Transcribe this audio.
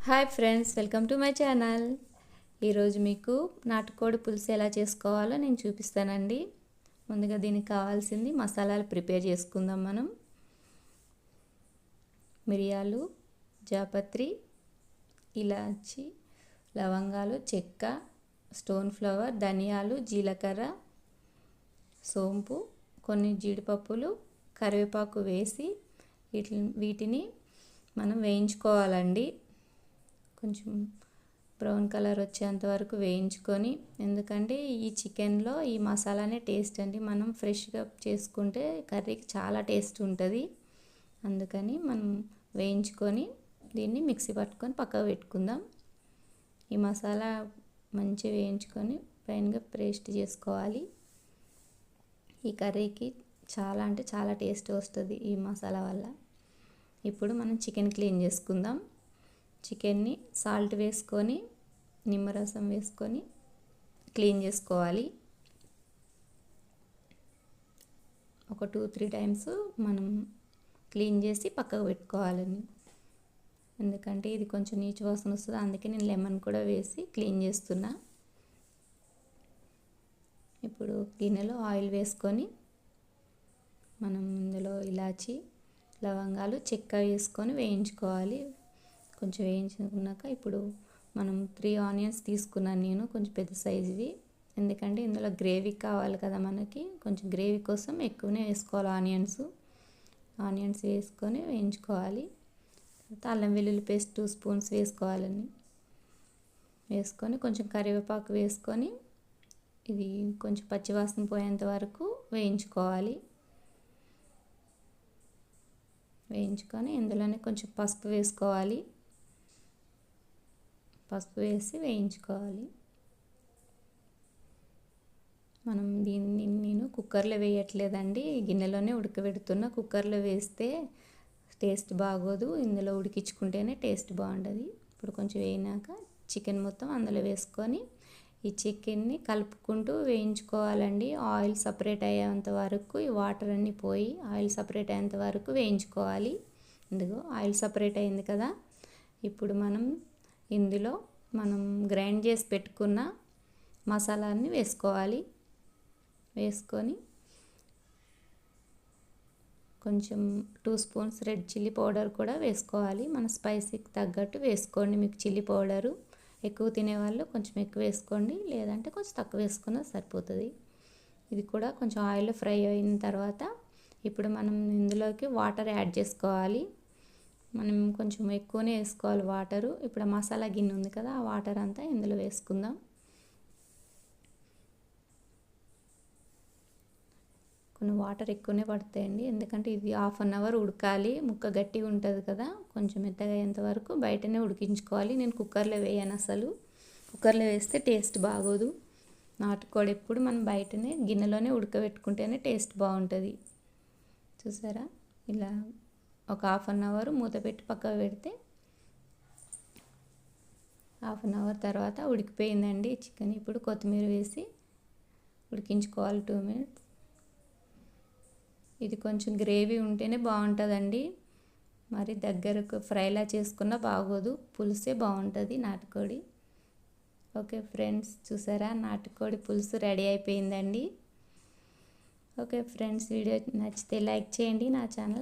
Hi friends, welcome to my channel. ఈరోజు మీకు నాటుకోడి పులుసు ఎలా చేసుకోవాలో నేను చూపిస్తానండి. ముందుగా దీనికి కావాల్సింది మసాలాలు ప్రిపేర్ చేసుకుందాం. మనం మిరియాలు, జాపత్రి, ఇలాచి, లవంగాలు, చెక్క, స్టోన్ ఫ్లవర్, ధనియాలు, జీలకర్ర, సోంపు, కొన్ని జీడిపప్పులు, కరివేపాకు వేసి వీటిని మనం వేయించుకోవాలండి. కొంచెం బ్రౌన్ కలర్ వచ్చేంత వరకు వేయించుకొని, ఎందుకంటే ఈ చికెన్లో ఈ మసాలానే టేస్ట్ అండి. మనం ఫ్రెష్గా చేసుకుంటే కర్రీకి చాలా టేస్ట్ ఉంటుంది. అందుకని మనం వేయించుకొని దీన్ని మిక్సీ పట్టుకొని పక్కకు పెట్టుకుందాం. ఈ మసాలా మంచిగా వేయించుకొని పైనగా పేస్ట్ చేసుకోవాలి. ఈ కర్రీకి చాలా అంటే చాలా టేస్ట్ వస్తుంది ఈ మసాలా వల్ల. ఇప్పుడు మనం చికెన్ క్లీన్ చేసుకుందాం. చికెన్ని సాల్ట్ వేసుకొని, నిమ్మరసం వేసుకొని క్లీన్ చేసుకోవాలి. ఒక 2-3 టైమ్స్ మనం క్లీన్ చేసి పక్కకు పెట్టుకోవాలండి. ఎందుకంటే ఇది కొంచెం నీచు వాసన వస్తుంది, అందుకే నేను లెమన్ కూడా వేసి క్లీన్ చేస్తున్నా. ఇప్పుడు గిన్నెలో ఆయిల్ వేసుకొని మనం ఇందులో ఇలాచి, లవంగాలు, చెక్క వేసుకొని వేయించుకోవాలి. కొంచెం వేయించుకున్నాక ఇప్పుడు మనం 3 ఆనియన్స్ తీసుకున్నాను నేను, కొంచెం పెద్ద సైజువి. ఎందుకంటే ఇందులో గ్రేవీ కావాలి కదా మనకి, కొంచెం గ్రేవీ కోసం ఎక్కువనే వేసుకోవాలి ఆనియన్స్ వేసుకొని వేయించుకోవాలి. తర్వాత అల్లం వెల్లుల్లి పేస్ట్ 2 స్పూన్స్ వేసుకోవాలని వేసుకొని కొంచెం కరివేపాకు వేసుకొని ఇది కొంచెం పచ్చివాసన పోయేంత వరకు వేయించుకొని ఇందులోనే కొంచెం పసుపు వేసుకోవాలి. పసుపు వేసి వేయించుకోవాలి. మనం దీన్ని నేను కుక్కర్లో వేయట్లేదండి, గిన్నెలోనే ఉడకబెడుతున్నా. కుక్కర్లో వేస్తే టేస్ట్ బాగోదు, ఇందులో ఉడికించుకుంటేనే టేస్ట్ బాగుంటుంది. ఇప్పుడు కొంచెం వేయినాక చికెన్ మొత్తం అందులో వేసుకొని ఈ చికెన్ని కలుపుకుంటూ వేయించుకోవాలండి. ఆయిల్ సపరేట్ అయ్యేంత వరకు, ఈ వాటర్ అన్నీ పోయి ఆయిల్ సపరేట్ అయ్యేంత వరకు వేయించుకోవాలి. ఇందులో ఆయిల్ సపరేట్ అయింది కదా, ఇప్పుడు ఇందులో మనం గ్రైండ్ చేసి పెట్టుకున్న మసాలాన్ని వేసుకోవాలి. వేసుకొని కొంచెం 2 స్పూన్స్ రెడ్ చిల్లీ పౌడర్ కూడా వేసుకోవాలి. మన స్పైసీకి తగ్గట్టు వేసుకోండి. మీకు చిల్లీ పౌడరు ఎక్కువ తినేవాళ్ళు కొంచెం ఎక్కువ వేసుకోండి, లేదంటే కొంచెం తక్కువ వేసుకున్నా సరిపోతుంది. ఇది కూడా కొంచెం ఆయిల్లో ఫ్రై అయిన తర్వాత ఇప్పుడు మనం ఇందులోకి వాటర్ యాడ్ చేసుకోవాలి. మనం కొంచెం ఎక్కువనే వేసుకోవాలి వాటరు. ఇప్పుడు మసాలా గిన్నె ఉంది కదా, ఆ వాటర్ అంతా ఇందులో వేసుకుందాం. కొన్ని వాటర్ ఎక్కువనే పడతాయండి, ఎందుకంటే ఇది 1/2 అవర్ ఉడకాలి. ముక్క గట్టిగా ఉంటుంది కదా, కొంచెం మెత్తగా అయ్యేంత వరకు బయటనే ఉడికించుకోవాలి. నేను కుక్కర్లో వేయను అసలు, కుక్కర్లో వేస్తే టేస్ట్ బాగోదు. నాటుకోడి ఎప్పుడు మనం బయటనే గిన్నెలోనే ఉడకబెట్టుకుంటేనే టేస్ట్ బాగుంటుంది. చూసారా, ఇలా ఒక 1/2 అవర్ మూత పెట్టి పక్కకు పెడితే 1/2 అవర్ తర్వాత ఉడికిపోయిందండి చికెన్. ఇప్పుడు కొత్తిమీర వేసి ఉడికించుకోవాలి 2 మినిట్స్. ఇది కొంచెం గ్రేవీ ఉంటేనే బాగుంటుందండి, మరి దగ్గరకు ఫ్రైలా చేసుకున్నా బాగోదు, పులుసే బాగుంటుంది నాటుకోడి. ఓకే ఫ్రెండ్స్, చూసారా, నాటుకోడి పులుసు రెడీ అయిపోయిందండి. ఓకే ఫ్రెండ్స్, వీడియో నచ్చితే లైక్ చేయండి, నా ఛానల్